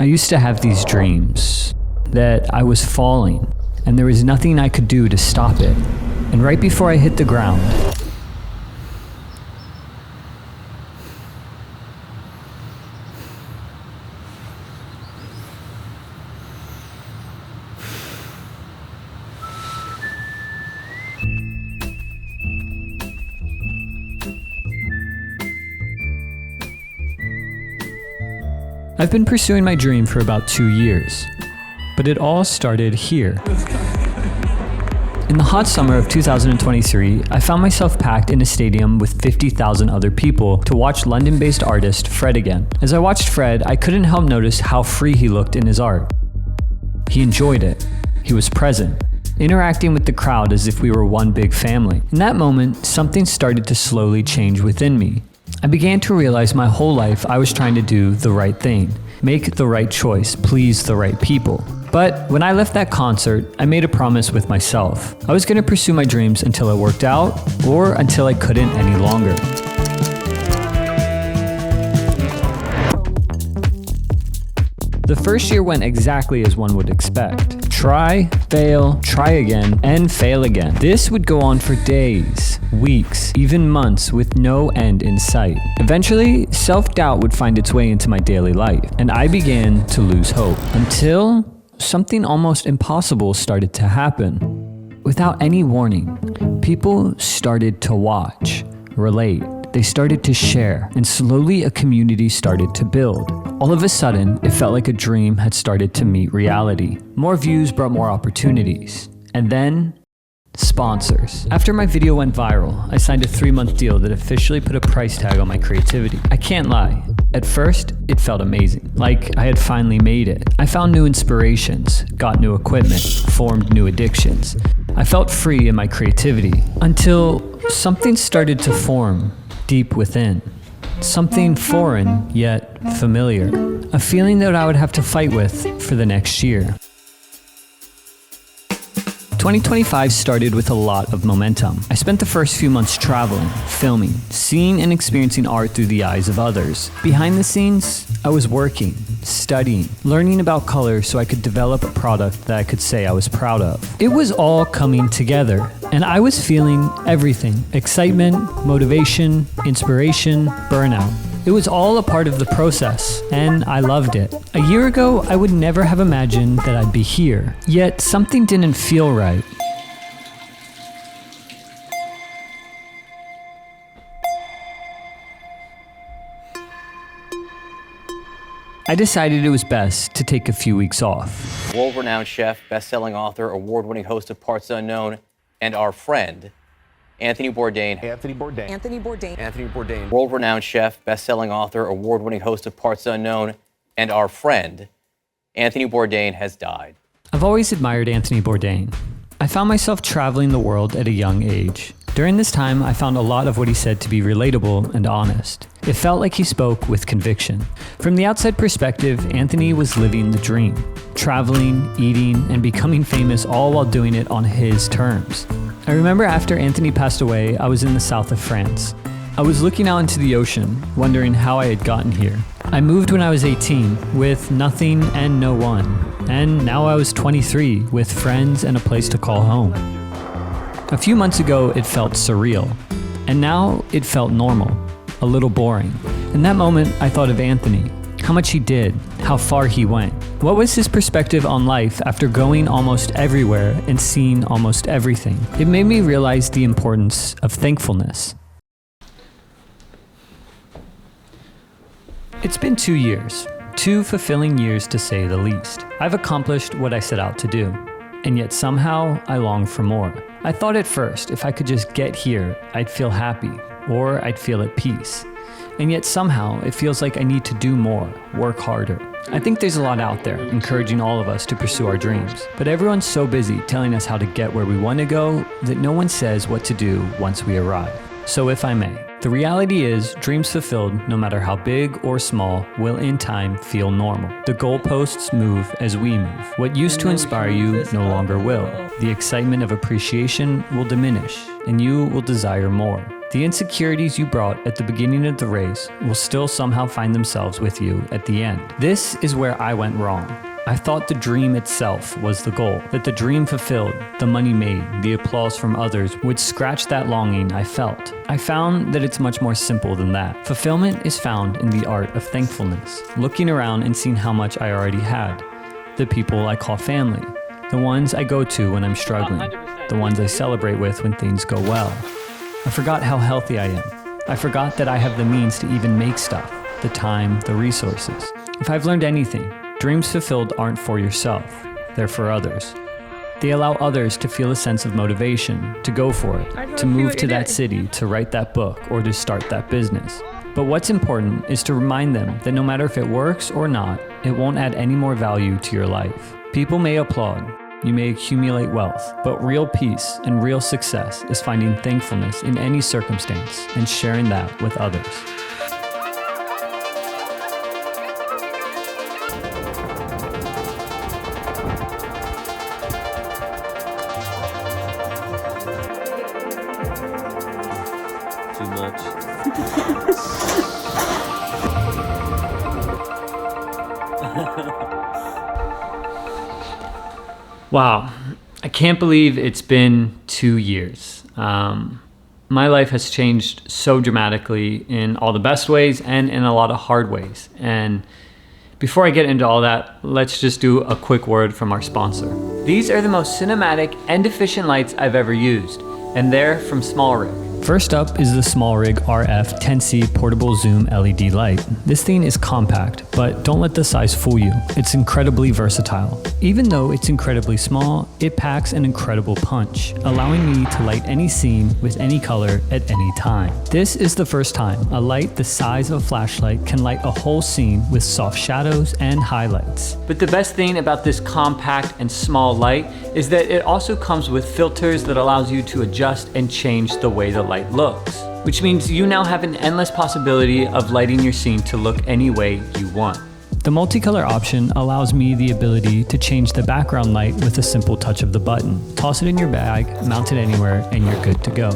used to have these dreams that I was falling and there was nothing I could do to stop it. And right before I hit the ground, I've been pursuing my dream for about 2 years, but it all started here. In the hot summer of 2023, I found myself packed in a stadium with 50,000 other people to watch London-based artist Fred again. As I watched Fred, I couldn't help notice how free he looked in his art. He enjoyed it. He was present, interacting with the crowd as if we were one big family. In that moment, something started to slowly change within me. I began to realize my whole life I was trying to do the right thing, make the right choice, please the right people. But when I left that concert, I made a promise with myself. I was going to pursue my dreams until it worked out, or until I couldn't any longer. The first year went exactly as one would expect. Try, fail, try again, and fail again. This would go on for days, weeks, even months with no end in sight. Eventually, self-doubt would find its way into my daily life, and I began to lose hope. Until something almost impossible started to happen. Without any warning, people started to watch, relate. They started to share, and slowly a community started to build. All of a sudden, it felt like a dream had started to meet reality. More views brought more opportunities. And then, sponsors. After my video went viral, I signed a 3-month deal that officially put a price tag on my creativity. I can't lie. At first, it felt amazing, like I had finally made it. I found new inspirations, got new equipment, formed new addictions. I felt free in my creativity, until something started to form deep within. Something foreign, yet familiar. A feeling that I would have to fight with for the next year. 2025 started with a lot of momentum. I spent the first few months traveling, filming, seeing and experiencing art through the eyes of others. Behind the scenes, I was working, studying, learning about color so I could develop a product that I could say I was proud of. It was all coming together, and I was feeling everything: excitement, motivation, inspiration, burnout. It was all a part of the process, and I loved it. A year ago, I would never have imagined that I'd be here, yet something didn't feel right. I decided it was best to take a few weeks off. World-renowned chef, best-selling author, award-winning host of Parts Unknown, and our friend, Anthony Bourdain. World-renowned chef, best-selling author, award-winning host of Parts Unknown, and our friend, Anthony Bourdain, has died. I've always admired Anthony Bourdain. I found myself traveling the world at a young age. During this time, I found a lot of what he said to be relatable and honest. It felt like he spoke with conviction. From the outside perspective, Anthony was living the dream. Traveling, eating, and becoming famous, all while doing it on his terms. I remember after Anthony passed away, I was in the south of France. I was looking out into the ocean, wondering how I had gotten here. I moved when I was 18, with nothing and no one. And now I was 23, with friends and a place to call home. A few months ago, it felt surreal. And now it felt normal, a little boring. In that moment, I thought of Anthony, how much he did, how far he went. What was his perspective on life after going almost everywhere and seeing almost everything? It made me realize the importance of thankfulness. It's been 2 years, 2 fulfilling years to say the least. I've accomplished what I set out to do, and yet somehow I long for more. I thought at first if I could just get here, I'd feel happy, or I'd feel at peace. And yet somehow it feels like I need to do more, work harder. I think there's a lot out there encouraging all of us to pursue our dreams, but everyone's so busy telling us how to get where we want to go that no one says what to do once we arrive. So if I may, the reality is dreams fulfilled, no matter how big or small, will in time feel normal. The goalposts move as we move. What used to inspire you no longer will. The excitement of appreciation will diminish, and you will desire more. The insecurities you brought at the beginning of the race will still somehow find themselves with you at the end. This is where I went wrong. I thought the dream itself was the goal, that the dream fulfilled, the money made, the applause from others would scratch that longing I felt. I found that it's much more simple than that. Fulfillment is found in the art of thankfulness, looking around and seeing how much I already had. The people I call family, the ones I go to when I'm struggling, the ones I celebrate with when things go well. I forgot how healthy I am. I forgot that I have the means to even make stuff, the time, the resources. If I've learned anything, dreams fulfilled aren't for yourself, they're for others. They allow others to feel a sense of motivation, to go for it, to move to that city, to write that book, or to start that business. But what's important is to remind them that no matter if it works or not, it won't add any more value to your life. People may applaud, you may accumulate wealth, but real peace and real success is finding thankfulness in any circumstance and sharing that with others. Too much. Wow, I can't believe it's been 2 years. My life has changed so dramatically in all the best ways and in a lot of hard ways. And before I get into all that, let's just do a quick word from our sponsor. These are the most cinematic and efficient lights I've ever used, and they're from SmallRig. First up is the SmallRig RF 10C portable zoom LED light. This thing is compact, but don't let the size fool you. It's incredibly versatile. Even though it's incredibly small, it packs an incredible punch, allowing me to light any scene with any color at any time. This is the first time a light the size of a flashlight can light a whole scene with soft shadows and highlights. But the best thing about this compact and small light is that it also comes with filters that allows you to adjust and change the way the light looks, which means you now have an endless possibility of lighting your scene to look any way you want. The multicolor option allows me the ability to change the background light with a simple touch of the button. Toss it in your bag, mount it anywhere, and you're good to go.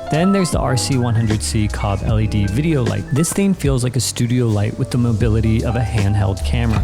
Then there's the RC100C Cob LED video light. This thing feels like a studio light with the mobility of a handheld camera.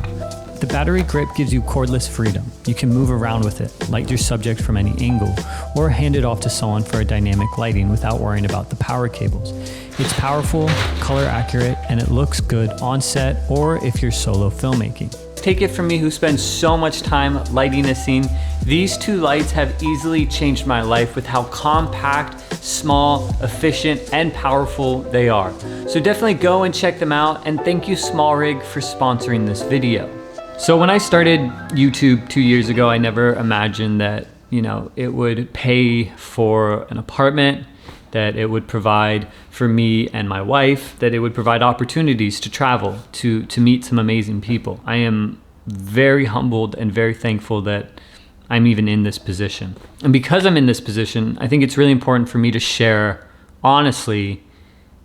The battery grip gives you cordless freedom. You can move around with it, light your subject from any angle, or hand it off to someone for a dynamic lighting without worrying about the power cables. It's powerful, color accurate, and it looks good on set or if you're solo filmmaking. Take it from me who spends so much time lighting a scene, these two lights have easily changed my life with how compact, small, efficient, and powerful they are. So definitely go and check them out, and thank you SmallRig for sponsoring this video. So when I started YouTube 2 years ago, I never imagined that, it would pay for an apartment, that it would provide for me and my wife, that it would provide opportunities to travel, to meet some amazing people. I am very humbled and very thankful that I'm even in this position. And because I'm in this position, I think it's really important for me to share honestly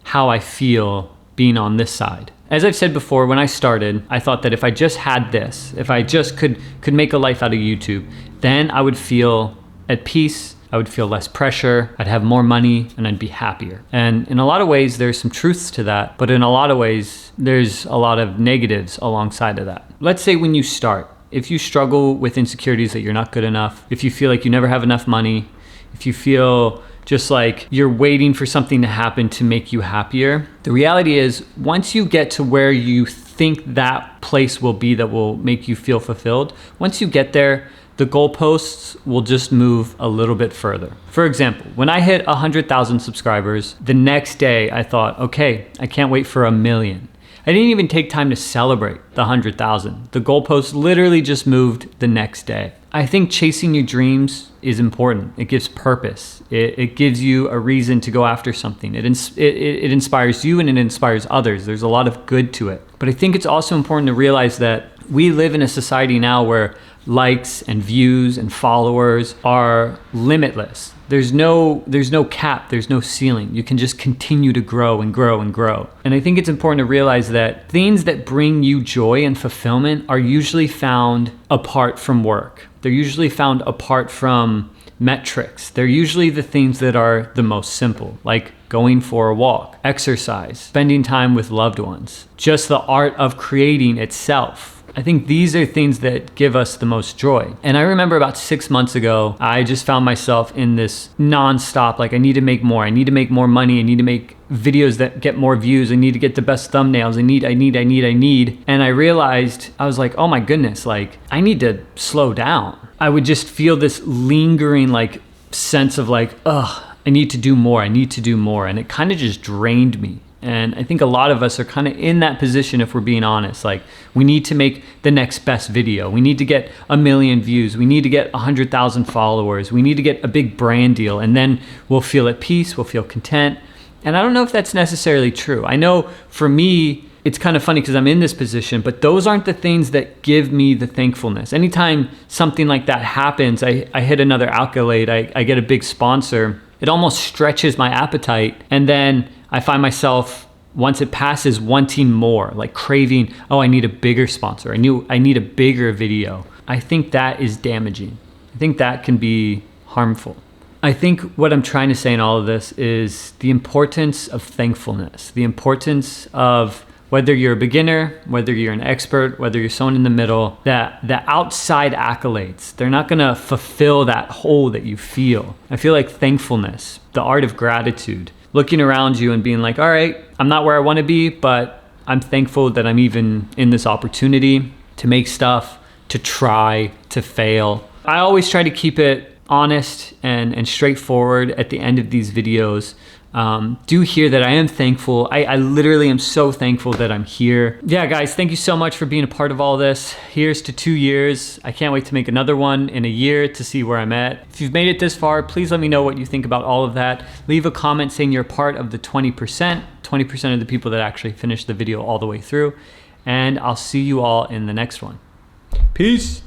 how I feel being on this side. As I've said before, when I started, I thought that if I just had this, if I just could make a life out of YouTube, then I would feel at peace, I would feel less pressure, I'd have more money, and I'd be happier. And in a lot of ways, there's some truths to that, but in a lot of ways, there's a lot of negatives alongside of that. Let's say when you start, if you struggle with insecurities that you're not good enough, if you feel like you never have enough money, if you feel just like you're waiting for something to happen to make you happier. The reality is, once you get to where you think that place will be that will make you feel fulfilled, once you get there, the goalposts will just move a little bit further. For example, when I hit 100,000 subscribers, the next day I thought, okay, I can't wait for 1 million. I didn't even take time to celebrate the 100,000. The goalpost literally just moved the next day. I think chasing your dreams is important. It gives purpose. It gives you a reason to go after something. It inspires you and it inspires others. There's a lot of good to it. But I think it's also important to realize that we live in a society now where likes and views and followers are limitless. There's no cap, there's no ceiling. You can just continue to grow and grow and grow. And I think it's important to realize that things that bring you joy and fulfillment are usually found apart from work. They're usually found apart from metrics. They're usually the things that are the most simple, like going for a walk, exercise, spending time with loved ones, just the art of creating itself. I think these are things that give us the most joy. And I remember about 6 months ago, I just found myself in this nonstop, like I need to make more, I need to make more money, I need to make videos that get more views, I need to get the best thumbnails, I need. And I realized, I was like, oh my goodness, like I need to slow down. I would just feel this lingering like sense of like, ugh, I need to do more. And it kind of just drained me. And I think a lot of us are kind of in that position if we're being honest. Like we need to make the next best video. We need to get 1 million views. We need to get 100,000 followers. We need to get a big brand deal. And then we'll feel at peace, we'll feel content. And I don't know if that's necessarily true. I know for me, it's kind of funny because I'm in this position, but those aren't the things that give me the thankfulness. Anytime something like that happens, I hit another accolade, I get a big sponsor, it almost stretches my appetite. And then I find myself, once it passes, wanting more, like craving, oh, I need a bigger sponsor. I need a bigger video. I think that is damaging. I think that can be harmful. I think what I'm trying to say in all of this is the importance of thankfulness, the importance of whether you're a beginner, whether you're an expert, whether you're someone in the middle, that the outside accolades, they're not gonna fulfill that hole that you feel. I feel like thankfulness, the art of gratitude, looking around you and being like, all right, I'm not where I wanna be, but I'm thankful that I'm even in this opportunity to make stuff, to try, to fail. I always try to keep it honest and straightforward at the end of these videos. Do hear that I am thankful. I literally am so thankful that I'm here. Yeah, guys, thank you so much for being a part of all this. Here's to 2 years. I can't wait to make another one in a year to see where I'm at. If you've made it this far, please let me know what you think about all of that. Leave a comment saying you're part of the 20% of the people that actually finish the video all the way through. And I'll see you all in the next one. Peace.